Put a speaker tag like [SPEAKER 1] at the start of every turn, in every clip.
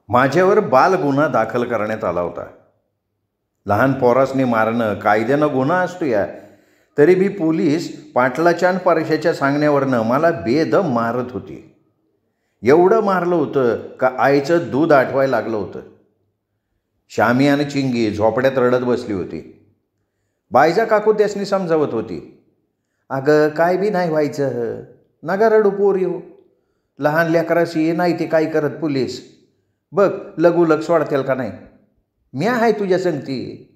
[SPEAKER 1] माझ्यावर बालगुन्हा दाखल करण्यात आला होता. लहान पोरासनी मारणं कायद्यानं गुन्हा असतो या, तरी बी पोलीस पाटलाच्या आणि परशाच्या सांगण्यावरनं मला बेदम मारत होती. एवढं मारलं होतं का आईचं दूध आठवायला लागलं होतं. श्यामी आणि चिंगी झोपड्यात रडत बसली होती. बायजा काकू त्यासनी समजावत होती, अगं काय बी नाही व्हायचं, नगा रडू पोरी हो, लहान लेकराशी नाही ते काय करत पोलीस, बघ लगू सोडतील का नाही, म्या आहे तुझ्या संगती,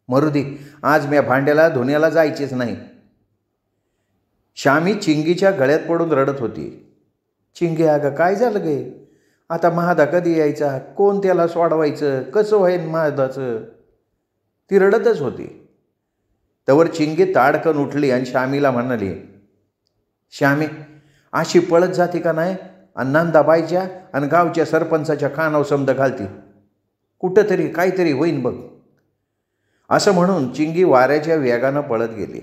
[SPEAKER 1] मरू दे आज म्या भांड्याला धुण्याला जायचीच नाही. श्यामी चिंगीच्या गळ्यात पडून रडत होती. चिंगी अगं काय झालं गे, आता महादा कधी यायचा, कोण त्याला सोडवायचं, कसं होईन महादाचं, ती रडतच होती. तवर चिंगी ताडकन उठली आणि श्यामीला म्हणाली, श्यामी अशी पळत जाते का नाही आणि नंदाबाईच्या आणि गावच्या सरपंचाच्या कानावर समद घालती, कुठंतरी काहीतरी होईन बघ. असं म्हणून चिंगी वाऱ्याच्या वेगानं पळत गेली.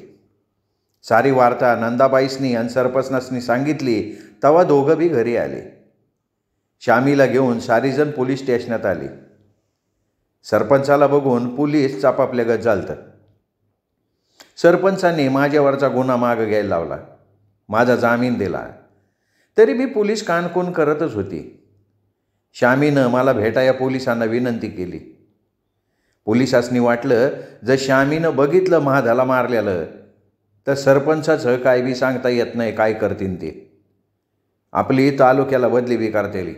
[SPEAKER 1] सारी वार्ता नंदाबाईसनी आणि सरपंचासनी सांगितली तेव्हा दोघं बी घरी आले. श्यामीला घेऊन सारीजण पोलीस स्टेशनात आली. सरपंचाला बघून पोलीस चापापल्यागत झालतं. सरपंचाने माझ्यावरचा गुन्हा मागं घ्यायला लावला, माझा जामीन दिला, तरी बी पोलीस कानकोन करतच होती. श्यामीनं मला भेटाया पोलिसांना विनंती केली. पोलिसांनी वाटलं जर श्यामीनं बघितलं महादाला मारलेलं तर सरपंचाचं काय बी सांगता येत नाही काय करतीन ते, आपली तालुक्याला बदली बी करतेली.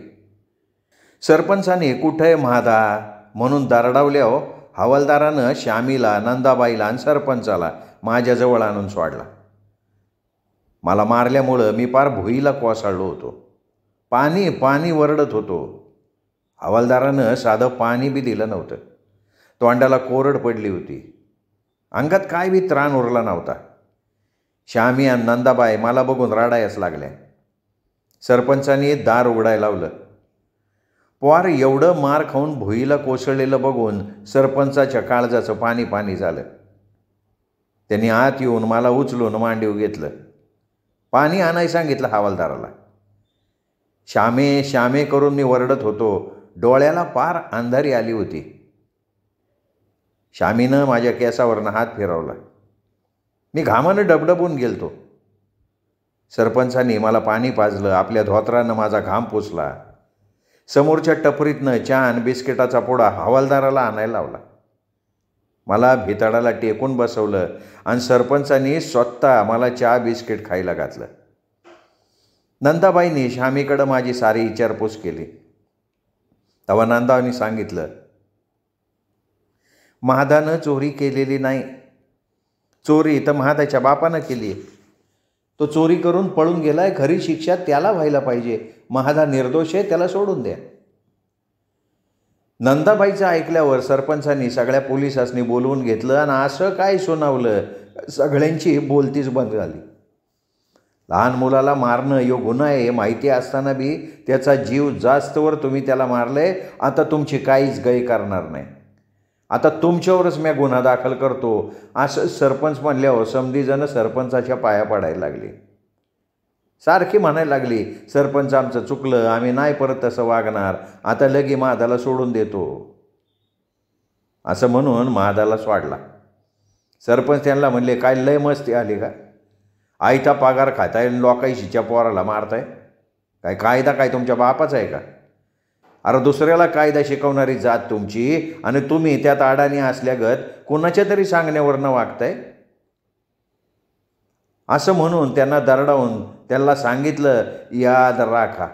[SPEAKER 1] सरपंचाने कुठे महादा म्हणून दरडावल्यावर हवालदारानं श्यामीला, नंदाबाईला आणि सरपंचाला माझ्याजवळ आणून सोडला. मला मारल्यामुळं मी पार भुईला कोसळलो होतो, पाणी पाणी वरडत होतो. हवालदारानं साधं पाणी बी दिलं नव्हतं, तोंडाला कोरड पडली होती, अंगात काय बी त्राण उरला नव्हता. श्यामी आणि नंदाबाई मला बघून रडायच लागल्या. सरपंचाने दार उघडायला लावलं. पोर एवढं मार खाऊन भुईला कोसळलेलं बघून सरपंचाच्या काळजाचं पाणी पाणी झालं. त्यांनी आत येऊन मला उचलून मांडीव घेतलं, पाणी आणाय सांगितलं हवालदाराला. श्यामे श्यामे करून मी वरडत होतो, डोळ्याला पार अंधारी आली होती. श्यामीनं माझ्या केसावरनं हात फिरवला, मी घामानं डबडबून गेलतो. सरपंचांनी मला पाणी पाजलं, आपल्या धोतरानं माझा घाम पुसला. समोरच्या टपरीतनं चहा आणि बिस्किटाचा पुडा हवालदाराला आणायला लावला. मला भिताडाला टेकून बसवलं आणि सरपंचांनी स्वतः मला चहा बिस्किट खायला घातलं. नंदाबाईंनी श्यामीकडं माझी सारी विचारपूस केली. तेव्हा नंदाबाईंनी सांगितलं, महादानं चोरी केलेली नाही, चोरी तर महादाच्या बापानं केली. तो चोरी करून पळून गेलाय, खरी शिक्षा त्याला व्हायला पाहिजे, महादा निर्दोष आहे, त्याला सोडून द्या. नंदाबाईचं ऐकल्यावर सरपंचांनी सगळ्या पोलिसांनी बोलवून घेतलं आणि असं काय सुनावलं, सगळ्यांची बोलतीच बंद झाली. लहान मुलाला मारणं यो गुन्हा आहे माहिती असताना बी त्याचा जीव जास्तवर तुम्ही त्याला मारले, आता तुमची काहीच गय करणार नाही, आता तुमच्यावरच मी गुन्हा दाखल करतो, असं सरपंच म्हणल्यावर समधीजणं सरपंचाच्या पाया पडायला लागली. सारखी म्हणायला लागली, सरपंच आमचं चुकलं, आम्ही नाही परत तसं वागणार, आता लगी महादाला सोडून देतो. असं म्हणून महादाला सोडला. सरपंच त्यांना म्हणले, काय लय मस्ती आली का, आयता पगार खाताय लोकाईशीच्या पोराला मारताय, काय कायदा काय तुमच्या बापाचा आहे का, अरे दुसऱ्याला कायदा शिकवणारी जात तुमची आणि तुम्ही त्यात अडाणी असल्यागत कुणाच्या तरी सांगण्यावरनं वागताय. असं म्हणून त्यांना दरडावून त्यांना सांगितलं, याद राखा,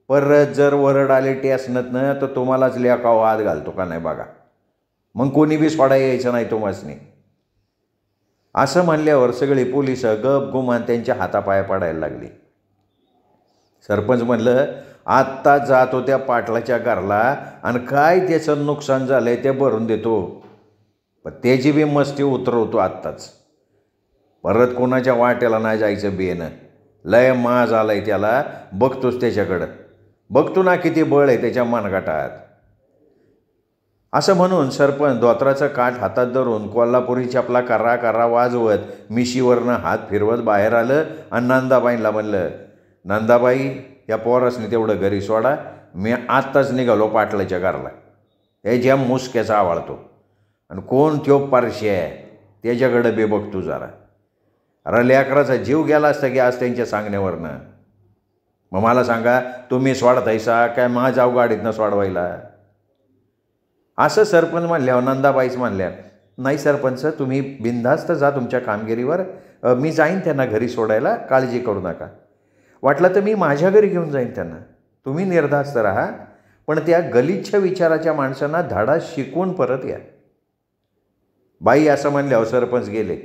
[SPEAKER 1] परत जर वरड आले टेसनतनं तर तुम्हालाच लेकाव वाद घालतो का नाही बघा, मग कोणी बी सोडा यायचं नाही तुम्हासनी. असं म्हणल्यावर सगळी पोलिस गप गुमान त्यांच्या हातापाया पडायला लागली. सरपंच म्हणलं, आत्ता जातो त्या पाटलाच्या घरला आणि काय त्याचं नुकसान झालंय ते भरून देतो, पण त्याची बी मस्ती उतरवतो आत्ताच, परत कोणाच्या वाट्याला नाही जायचं बेनं, लय माज आलाय त्याला, बघतोच त्याच्याकडं, बघतो ना किती बळ आहे त्याच्या मनगटात. असं म्हणून सरपंच धोत्राचं काठ हातात धरून कोल्हापुरी चपला करा करा वाजवत मिशीवरनं हात फिरवत बाहेर आलं आणि नंदाबाईंना म्हणलं, नंदाबाई या पोरासनी तेवढं घरी सोडा, मी आत्ताच निघालो पाटलाच्या घरला. हे ज्या मुसक्याचा आवडतो आणि कोण त्यो पारशी आहे त्याच्याकडे बे बघ तू जरा. अरे लेकराचा जीव गेला असता की आज त्यांच्या सांगण्यावरनं. मग मला सांगा, तुम्ही सोडतायसा काय माझ्या गाडीतनं सोडवायला? असं सरपंच म्हणल्यावर नंदाबाईच म्हणल्या, नाही सरपंच, तुम्ही बिनधास्त जा तुमच्या कामगिरीवर, मी जाईन त्यांना घरी सोडायला, काळजी करू नका. वाटलं तर मी माझ्या घरी घेऊन जाईन त्यांना, तुम्ही निर्धास्त राहा, पण त्या गलिच्छ विचाराच्या माणसांना धडा शिकवून परत या. बाई असं म्हणल्यावर सरपंच गेले.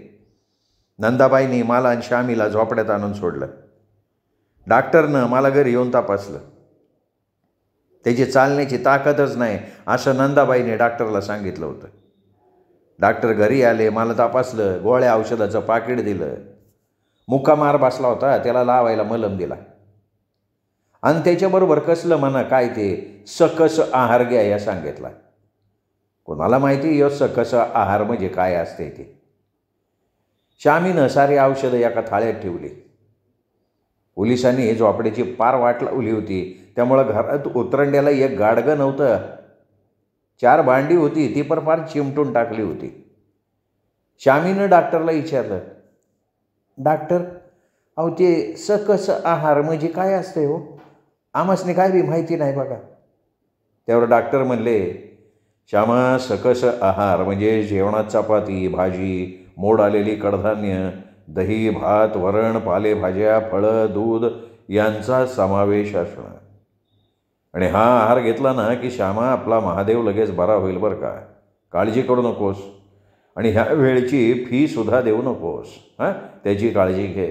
[SPEAKER 1] नंदाबाईंनी मला आणि श्यामीला झोपड्यात आणून सोडलं. डॉक्टरनं मला घरी येऊन तपासलं. त्याची चालण्याची ताकदच नाही असं नंदाबाईने डॉक्टरला सांगितलं होतं. डॉक्टर घरी आले, मला तपासलं, गोळ्या औषधाचं पाकिट दिलं. मुक्का मार बसला होता, त्याला लावायला मलम दिला. आणि त्याच्याबरोबर कसलं म्हणा काय ते सकस आहार घ्या या सांगितला. कोणाला माहिती यो सकस आहार म्हणजे काय असते ते. श्यामीनं सारी औषधं एका थाळ्यात ठेवली. पोलिसांनी झोपडीची पार वाट लावली होती, त्यामुळं घरात उतरंड्याला एक गाडगं नव्हतं. 4 भांडी होती, ती पण फार चिमटून टाकली होती. श्यामीनं डॉक्टरला विचारलं, डॉक्टर, अहो ते सकस आहार म्हणजे काय असते हो? आम्हासनी काय बी माहिती नाही बघा. त्यावर डॉक्टर म्हणले, श्यामा, सकस आहार म्हणजे जेवणात चपाती, भाजी, मोड आलेली कडधान्य, दही, भात, वरण, पालेभाज्या, फळं, दूध यांचा समावेश असणं. आणि हा आहार घेतला ना की श्यामा, आपला महादेव लगेच बरा होईल बरं का. काळजी करू नकोस आणि ह्या वेळची फीसुद्धा देऊ नकोस. हां, त्याची काळजी घे.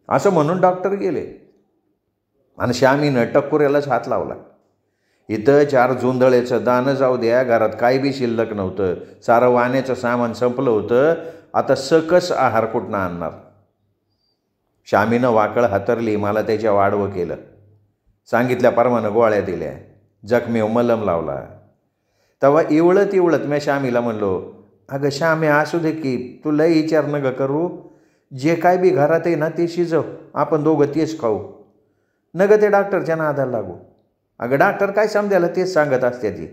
[SPEAKER 1] असं म्हणून डॉक्टर गेले आणि श्यामीनं टक्कुऱ्यालाच हात लावला. इथं 4 जोंधळ्याचं दाणं जाऊ द्या, घरात काही बी शिल्लक नव्हतं, सारं वाण्याचं सामान संपलं होतं. आता सकस आहार कुठनं आणणार? श्यामीनं वाकळ हातरली, मला त्याच्या वाढवं केलं. सांगितल्याप्रमाणे गोळ्या दिल्या, जखमेवर मलम लावला. तेव्हा इवळत मी श्यामीला म्हणलो, अगं श्यामे, असू दे की, तू लय विचार नका करू, जे काय बी घरात आहे ना ते शिजव, आपण दोघं तेच खाऊ. नगं ते डॉक्टरच्या नादाला लागू. अगं डॉक्टर काय समजायला तेच सांगत असते, ती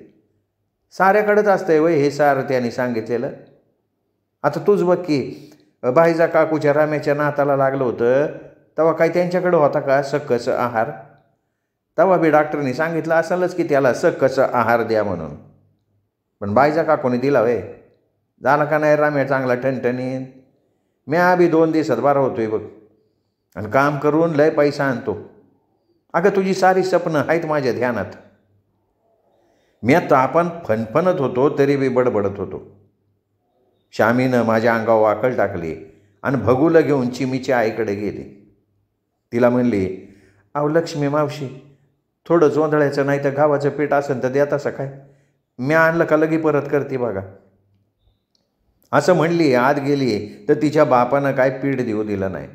[SPEAKER 1] साऱ्याकडेच असतंय वय हे सारं त्यांनी सांगितलेलं. आता तूच बघ की, बाईजा काकूच्या राम्याच्या नाताला लागलं होतं तेव्हा काय त्यांच्याकडं होता का सकस आहार? तेव्हा बी डॉक्टरनी सांगितलं असेलच की त्याला सकस आहार द्या म्हणून. पण बाईजा काकूने दिला वय, झाला का नाही राम्या चांगला ठणठणीत? मी आधी 2 दिवसात बरा होतोय बघ, आणि काम करून लय पैसा आणतो. अगं तुझी सारी स्वप्नं आहेत माझ्या ध्यानात. मी आता आपण फणफणत होतो तरी बी बडबडत होतो. श्यामीनं माझ्या अंगावर वाकळ टाकली आणि भगूला घेऊन चिमीच्या आईकडे गेली. तिला म्हणली, अहो लक्ष्मी मावशी, थोडं जोंधळ्याचं नाही तर गव्हाचं पीठ असेल तर द्या तसं काय, मी आणलं का लगी परत करते बघा. असं म्हणली, आत गेली तर तिच्या बापानं काय पीठ देऊ दिलं नाही.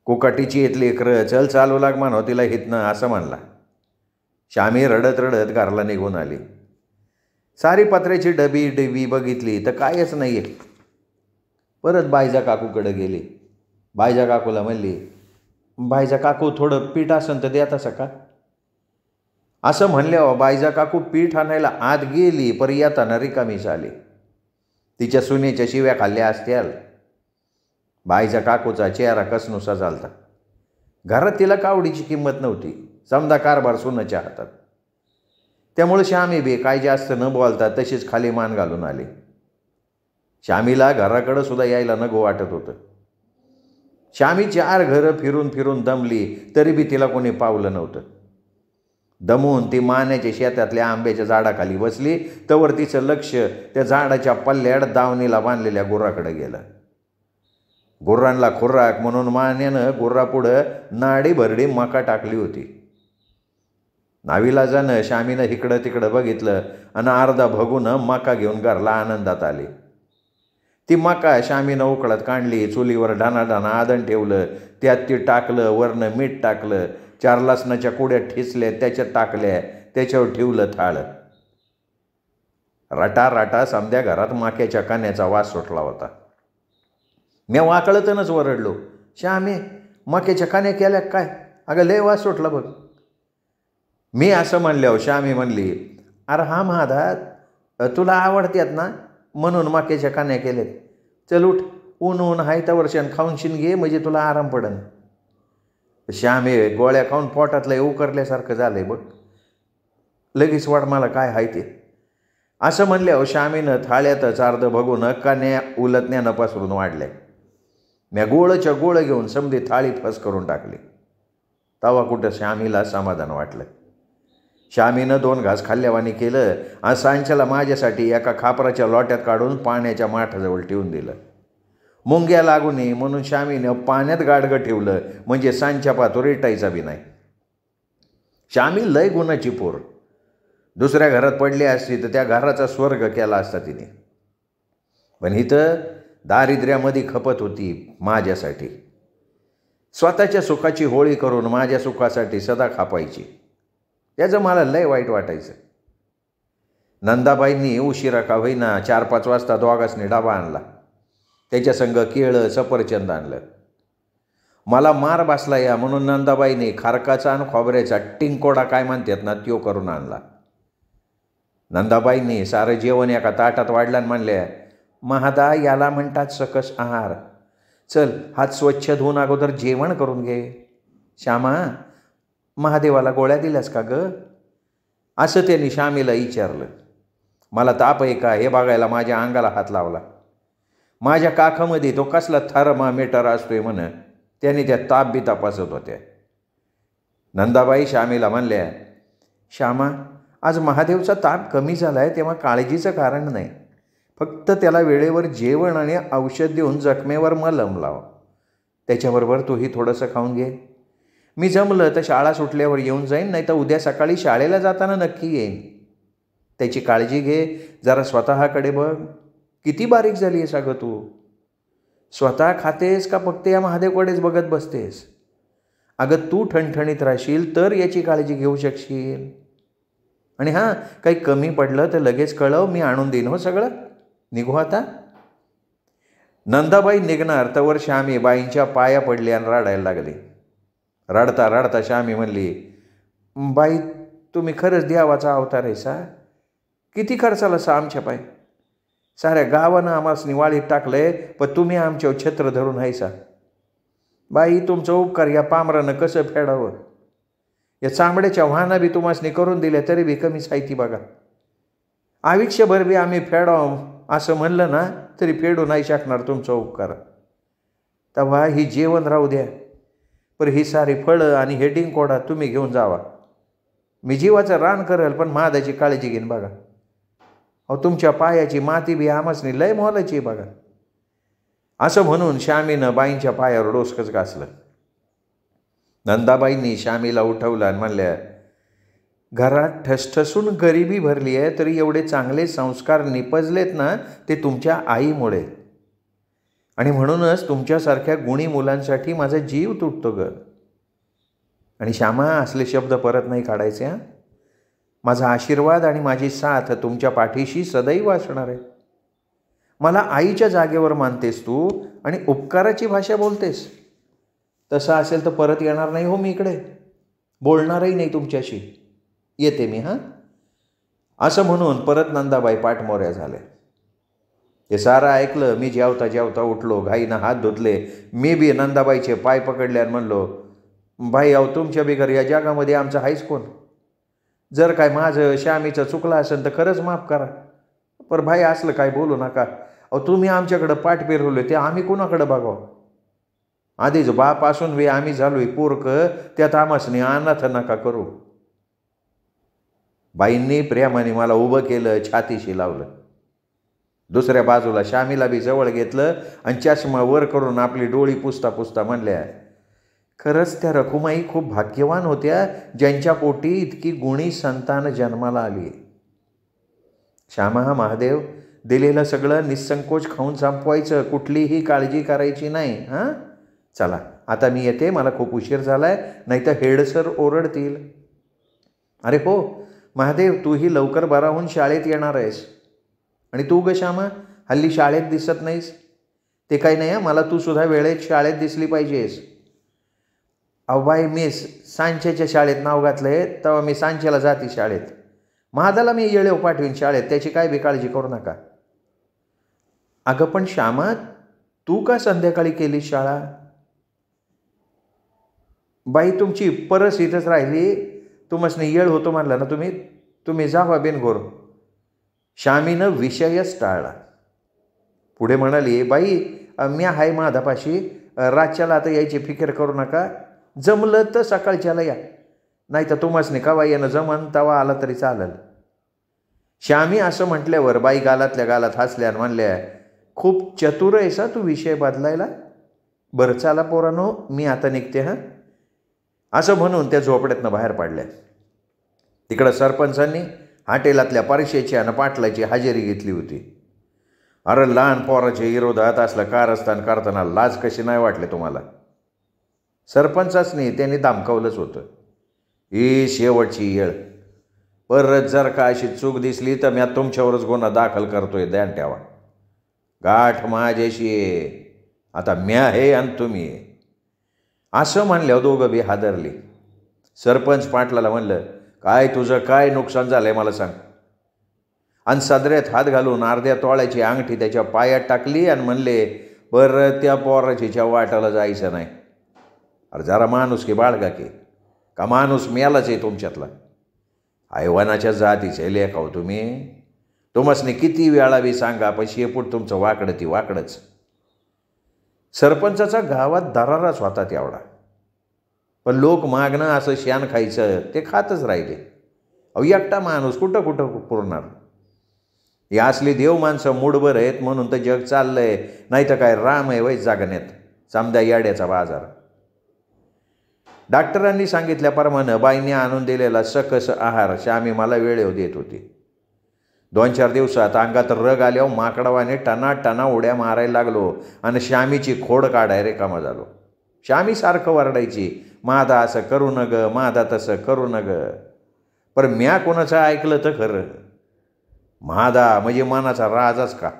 [SPEAKER 1] कोकाटीची येतली लेकरं, चल चालू लाग म्हणो तिला हितनं असं म्हणला. श्यामी रडत रडत घरला निघून आली. सारी पत्र्याची डबी बघितली तर कायच नाही आहे. परत बाईजा काकूकडे गेली. बाईजा काकूला म्हणली, बाईजा काकू, थोडं पीठ असेल तर द्या तसं का? असं म्हणल्यावर बाईजा काकू पीठ आणायला आत गेली, पर येताना रिकामीच आली. तिच्या सुनेच्या शिव्या खाल्ल्या असत्याल. बाईच्या काकूचा चेहरा कसनुसा झालता. घरात तिला कावडीची किंमत नव्हती, समजा कारभार सुनाच्या हातात. त्यामुळे श्यामी बी काय जास्त न बोलता तशीच खाली मान घालून आली. श्यामीला घराकडं सुद्धा यायला नको वाटत होतं. श्यामी 4 घरं फिरून फिरून दमली तरी बी तिला कोणी पावलं नव्हतं. दमून ती मान्याच्या शेतातल्या आंब्याच्या झाडाखाली बसली, तवर तिचं लक्ष त्या झाडाच्या पल्ल्याड दावणीला बांधलेल्या गुर्राकडे गेलं. गुर्रांना खुर्राक म्हणून मान्यानं गुर्रापुढं नाडी भरडी मका टाकली होती. नावीलाजानं श्यामीनं इकडं तिकडं बघितलं आणि अर्धा भगूनं मका घेऊन घरला आनंदात आली. ती मका श्यामीनं उकळत काढली, चुलीवर ढाणाढाणा आदण ठेवलं, त्यात ती टाकलं, वरनं मीठ टाकलं, 4 लसणाच्या कुड्या ठेचल्या, त्याच्यात टाकल्या, त्याच्यावर ठेवलं थाळ. रटा समध्या घरात माक्याच्या कान्याचा वास सुटला होता. मी वाकळतनच वरडलो, श्यामे, मक्याच्या कान्या केल्या काय? अगं लय वास सुटला बघ. मी असं म्हणल्यावर श्यामी म्हणली, अरे हा महादा तुला आवडतात ना म्हणून माक्याच्या कान्या केलेत. चल उठ, ऊन ऊन हाय त्या वर्षान खाऊनशीन घे म्हणजे तुला आराम पडन. श्यामी गोळ्या खाऊन पोटातलं उकरल्यासारखं झालंय बघ, लगेच वाट मला काय हाय ते. असं म्हणल्यावर श्यामीनं थाळ्यातच अर्ध बघून कान्या उलटण्यानं पसरून वाढल्या. म्या गोळच्या गोळ घेऊन समधी थाळीत फस करून टाकली. तवा कुठं श्यामीला समाधान वाटलं. श्यामीनं 2 घास खाल्ल्यावानी केलं आणि सांच्याला माझ्यासाठी एका खापराच्या लोट्यात काढून पाण्याच्या माठाजवळ ठेवून दिलं. मुंग्या लागू नये म्हणून श्यामीनं पाण्यात गाडगं ठेवलं म्हणजे सांच्या पातो रेटायचा बी नाही. श्यामी लय गुणाची पोर, दुसऱ्या घरात पडली असती तर त्या घराचा स्वर्ग केला असता तिने. पण इथं दारिद्र्यामध्ये खपत होती माझ्यासाठी. स्वतःच्या सुखाची होळी करून माझ्या सुखासाठी सदा खापायची. त्याचं मला लय वाईट वाटायचं. नंदाबाईंनी उशिरा का होईना 4-5 वाजता दोघांनी डबा आणला. त्याच्या संग केळं सफरचंद आणलं. मला मार बसला या म्हणून नंदाबाईंनी खारकाचा आणि खोबऱ्याचा टिंकोडा काय म्हणतात ना त्यो करून आणला. नंदाबाईंनी सारं जेवण एका ताटात वाढलं आणि म्हणल्या, महादा याला म्हणतात सकस आहार. चल हात स्वच्छ धुवून अगोदर जेवण करून घे. श्यामा, महादेवाला गोळ्या दिल्यास का ग? असं त्यांनी श्यामीला विचारलं. मला ताप आहे का हे बघायला माझ्या अंगाला हात लावला. माझ्या काखामध्ये तो कसला थर्मामीटर असतोय म्हण, त्याने त्या ताप बी तपासत होत्या. नंदाबाई श्यामीला म्हणल्या, श्यामा, आज महादेवचा ताप कमी झाला आहे तेव्हा काळजीचं कारण नाही. फक्त त्याला वेळेवर जेवण आणि औषध देऊन जखमेवर मलम लाव. त्याच्याबरोबर तूही थोडंसं खाऊन घे. मी जमलं तर शाळा सुटल्यावर येऊन जाईन, नाही तर उद्या सकाळी शाळेला जाताना नक्की येईन. त्याची काळजी घे. जरा स्वतःकडे बघ. किती बारीक झाली आहेस अगं तू. स्वतः खातेस का फक्त या महादेवकडेच बघत बसतेस? अगं तू ठणठणीत राहशील तर याची काळजी घेऊ शकशील. आणि हां, काही कमी पडलं तर लगेच कळव, मी आणून देईन हो सगळं. निघू आता. नंदाबाई निघणार तवर श्यामी बाईंच्या पाया पडली आणि रडायला लागली. रडता रडता श्यामी म्हणली, बाई तुम्ही खरंच देवाचा अवतार आहे सा. किती खर्चाला सा आमच्या पाय. साऱ्या गावानं आम्हास निवाळीत टाकलंय, पण तुम्ही आमच्यावर छत्र धरून हायसा. बाई तुमचं उपकार या पामरानं कसं फेडावं. या चांबड्याच्या वाहना बी तुम्हासनी करून दिल्या तरी बी कमीच आहे ती बघा. आयुष्यभर बी आम्ही फेडावं असं म्हणलं ना तरी फेडू नाही शकणार तुमचा उपकार. तेव्हा ही जेवण राहू द्या, पर ही सारी फळं आणि हे डिंकोडा तुम्ही घेऊन जावा. मी जीवाचं रान करेल पण महादाची काळजी घेईन बघा. अहो तुमच्या पायाची माती बी आम्हासनी लय मोलाची बघा. असं म्हणून श्यामीनं बाईंच्या पायावर डोसकच घासलं. नंदाबाईंनी श्यामीला उठवलं आणि म्हणल्या, घरात ठसठसून गरिबी भरली आहे तरी एवढे चांगले संस्कार निपजलेत ना ते तुमच्या आईमुळे. आणि म्हणूनच तुमच्यासारख्या गुणी मुलांसाठी माझा जीव तुटतो ग. आणि श्यामा असले शब्द परत नाही काढायचे हां. माझा आशीर्वाद आणि माझी साथ तुमच्या पाठीशी सदैव असणार आहे. मला आईच्या जागेवर मानतेस तू आणि उपकाराची भाषा बोलतेस. तसं असेल तर परत येणार नाही हो मी इकडे. बोलणारही नाही तुमच्याशी. येते मी हां. असं म्हणून परत नंदाबाई पाठमोऱ्या झाल्या. हे सारं ऐकलं. मी जेवता जेवता उठलो, घाईनं हात धुतले. मी बी नंदाबाईचे पाय पकडले आणि म्हणलो, बाई अहो तुमच्या बिगर या जगामध्ये आमचं हायच कोण. जर काय माझं श्यामीचं चुकलं असेल तर खरंच माफ करा. पण भाई असलं काय बोलू नका. अहो तुम्ही आमच्याकडं पाठ फिरवले ते आम्ही कुणाकडं बघावं. आधीच बाप असून वे आम्ही झालोय पोरकं, त्यात आमासनी अनाथ नका करू. बाईंनी प्रेमाने मला उभं केलं, छातीशी लावलं. दुसऱ्या बाजूला श्यामीला बी जवळ घेतलं आणि चष्मा वर करून आपली डोळी पुसता पुसता म्हणल्या, खरंच त्या रखुमाई खूप भाग्यवान होत्या ज्यांच्या पोटी इतकी गुणी संतान जन्माला आली. श्यामा महादेव दिलेलं सगळं निसंकोच खाऊन संपवायचं, कुठलीही काळजी करायची नाही हां. चला आता मी येते, मला खूप उशीर झालाय, नाही तर हेडसर ओरडतील. अरे हो महादेव, तूही लवकर बरा होऊन शाळेत येणार आहेस. आणि तू ग श्यामा हल्ली शाळेत दिसत नाहीस. ते काही नाही, मला तू सुद्धा वेळेत शाळेत दिसली पाहिजेस. अहो बाई, मी सांच्याच्या शाळेत नाव घातलं आहे, तेव्हा मी सांच्याला जाते शाळेत. महादाला मी येळेव पाठवीन शाळेत, त्याची काय बी काळजी करू नका. अगं पण श्यामा, तू का संध्याकाळी केली शाळा? बाई, तुमची परस इथंच राहिली, तुम्हाला येळ होतो म्हणला ना तुम्ही जावा बिनघोर. श्यामीनं विषयच टाळला. पुढे म्हणाली, बाई मी आहे माधापाशी, रातच्याला आता यायची फिकीर करू नका. जमलं तर सकाळच्याला या, नाही तर तुम्हाला कवा येणं जमन तवा आला तरी चालेल. श्यामी असं म्हटल्यावर बाई गालातल्या गालात हसल्या आणि म्हणल्या, खूप चतुर आहेसा तू विषय बदलायला. बरं चला पोरानो, मी आता निघते हां. असं म्हणून त्या झोपड्यातनं बाहेर पडल्या. तिकडं सरपंचांनी हॉटेलातल्या परीक्षेची आणि पाटलाची हजेरी घेतली होती. अरे लहान पोराच्या विरोधात असलं कारस्थान करताना लाज कशी नाही वाटले तुम्हाला? सरपंचाच नाही, त्यांनी धमकावलंच होतं. ही शेवटची येळ, परत जर का अशी चूक दिसली तर मी तुमच्यावरच गुन्हा दाखल करतोय, ध्यान ठेवा. गाठ माझ्याशी आहे, आता म्या आहे आणि तुम्ही आहे. असं म्हणल्यावर दोघं बी हादरली. सरपंच पाटलाला म्हणलं, काय तुझं काय नुकसान झालं आहे मला सांग. आणि सदऱ्यात हात घालून अर्ध्या तोळ्याची अंगठी त्याच्या पायात टाकली आणि म्हणले, बरं त्या पोराचीच्या वाटाला जायचं नाही. अरे जरा माणूस की बाळगा की, का माणूस मेलाच आहे तुमच्यातला? हैवानाच्या जातीचे लेखाव तुम्हाला किती वेळा बी सांगा, पण शेपूट तुमचं वाकडं ती वाकडंच. सरपंचाचा गावात दराराच होता तेवढा, पण लोक मागणं असं शान खायचं ते खातच राहिले. अहो एकटा माणूस कुठं कुठं पुरणार? ही असली देव माणसं मूडभर आहेत म्हणून तर जग चाललंय, नाही तर काय राम आहे वय जगण्यात, समजा याड्याचा बाजार. डॉक्टरांनी सांगितल्याप्रमाणे बाईंनी आणून दिलेला सकस आहार श्यामी मला वेळेव देत होती. 2-4 दिवसात अंगात रग आल्यावर माकडावाने टना उड्या मारायला लागलो आणि श्यामीची खोड काढाय रिकामा झालो. श्यामी सारखं वरडायची, मादा असं करू न ग, मादा तसं करू न ग. पर म्या कोणाचं ऐकलं तर खरं? मादा म्हणजे मनाचा राजाच का?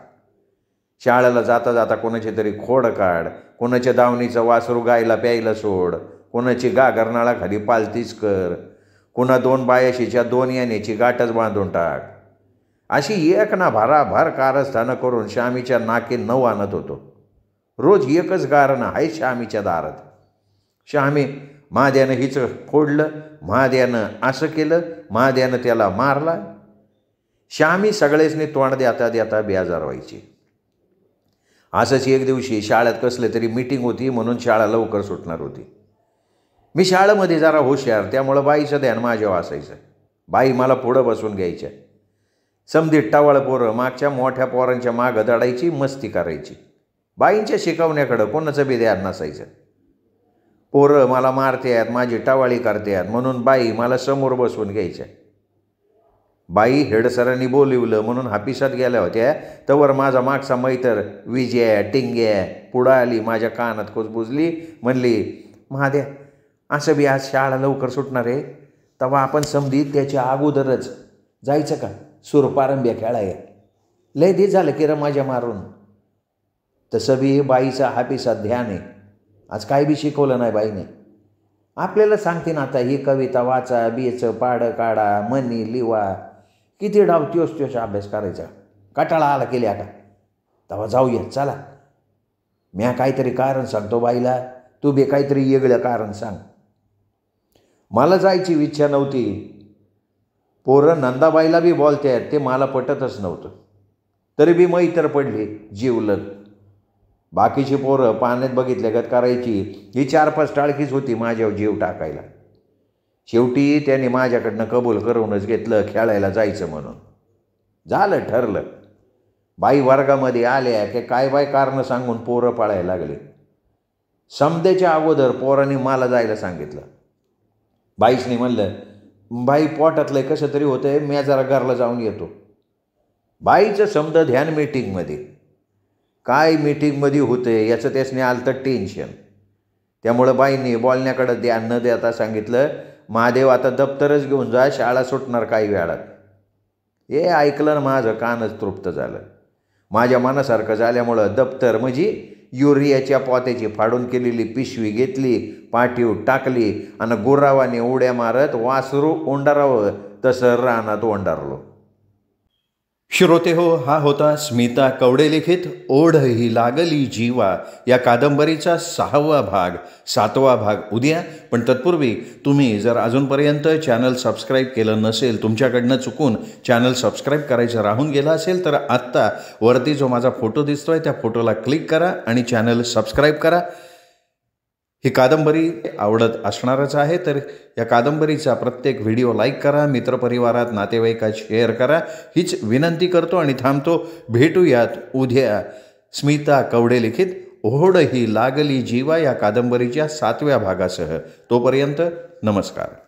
[SPEAKER 1] शाळेला जाता जाता कोणाची तरी खोड काढ, कोणाच्या दावणीचं वासरू गायला प्यायला सोड, कोणाची गागरनाळाखाली पालतीच कर, कुणा 2 बायाशीच्या 2 यानेची गाठच बांधून टाक. अशी एक ना भराभर कारस्थानं करून श्यामीच्या नाकी 9 आणत होतो. रोज एकच गारणं आहे श्यामीच्या दारात. श्यामी महाद्यानं हिचं फोडलं, महाद्यानं असं केलं, महाद्यानं त्याला मारला. श्यामी सगळेचनी तोंड देता देता बेजार व्हायची. असंच एक दिवशी शाळेत कसले तरी मीटिंग होती म्हणून शाळा लवकर सुटणार होती. मी शाळेमध्ये जरा हुशार, त्यामुळं बाईचं ध्यान माझ्यावर असायचं. बाई मला पुढं बसून घ्यायच्या. समधी टवाळ पोरं मागच्या मोठ्या पोरांच्या मागं दडायची, मस्ती करायची. बाईंच्या शिकवण्याकडं कोणाचं बी ध्यान नसायचं. पोरं मला मारतात, माझी टवाळी करतात म्हणून बाई मला समोर बसवून घ्यायच्या. बाई हेडसरांनी बोलिवलं म्हणून हापिसात गेल्या होत्या, तवर माझा मागचा मैतर विजया टिंग्या पुढं आली, माझ्या कानात कुजबुजली, म्हणली, महाद्या असं बी आज शाळा लवकर सुटणार आहे, तेव्हा आपण समधी त्याच्या अगोदरच जायचं का सुरपारंब्या खेळाय? लय दिस झालं की र माझ्या मारून. तसं बी बाईचा हापिसात ध्यान आहे. आज काय बी शिकवलं नाही बाईने. आपल्याला सांगते ना आता ही कविता वाचा, बीचं पाडं काढा, मनी लिवा, किती डाव त्योच अभ्यास करायचा. कटाळा आला केल्या का? तेव्हा जाऊया चला. म्या काहीतरी कारण सांगतो बाईला, तू बी काहीतरी वेगळं कारण सांग. मला जायची इच्छा नव्हती. पोरं नंदाबाईला बी बोलतात ते मला पटतच नव्हतं. तरी बी मैत्र पडली जीवलग. बाकीची पोरं पाण्यात बघितल्यागत करायची, ही 4-5 टाळकीच होती माझ्यावर जीव टाकायला. शेवटी त्यांनी माझ्याकडनं कबूल करूनच घेतलं खेळायला जायचं म्हणून. झालं ठरलं. बाई वर्गामध्ये आल्या की काय बाय कारणं सांगून पोरं पाळायला लागले. समध्याच्या अगोदर पोरांनी मला जायला सांगितलं. बाईसनी म्हणलं, बाई पोटातलं कसं तरी होतंय, मी जरा घरला जाऊन येतो. बाईचं समद ध्यान मीटिंगमध्ये. काय मीटिंगमध्ये होते याचं त्यासने आलं तर टेन्शन. त्यामुळं बाईंनी बोलण्याकडं ध्यान न देता सांगितलं, महादेव आता दप्तरच घेऊन जा, शाळा सुटणार काही वेळात. हे ऐकलं ना माझं कानच तृप्त झालं. माझ्या मनासारखं झाल्यामुळं दप्तर म्हणजे युरियाच्या पोत्याची फाडून केलेली पिशवी घेतली, पाठीवर टाकली आणि गुरावाने उड्या मारत वासरू ओंडारावं तसं रानात ओंडारलो. श्रोते हो, हा होता स्मिता कवडे लिखित ओढ ही लागली जीवा या कादंबरीचा 6वा भाग. 7वा भाग उद्या. पण तत्पूर्वी तुम्ही जर अजूनपर्यंत चॅनल सबस्क्राईब केलं नसेल, तुमच्याकडनं चुकून चॅनल सबस्क्राईब करायचं राहून गेलं असेल, तर आत्ता वरती जो माझा फोटो दिसतोय त्या फोटोला क्लिक करा आणि चॅनल सबस्क्राईब करा. ही कादंबरी आवडत असणारच आहे, तर या कादंबरीचा प्रत्येक व्हिडिओ लाईक करा, मित्रपरिवारात नातेवाईकात शेअर करा हीच विनंती करतो आणि थांबतो. भेटूयात उद्या स्मिता कवडे लिखित ओढ ही लागली जीवा या कादंबरीच्या 7व्या भागासह. तोपर्यंत नमस्कार.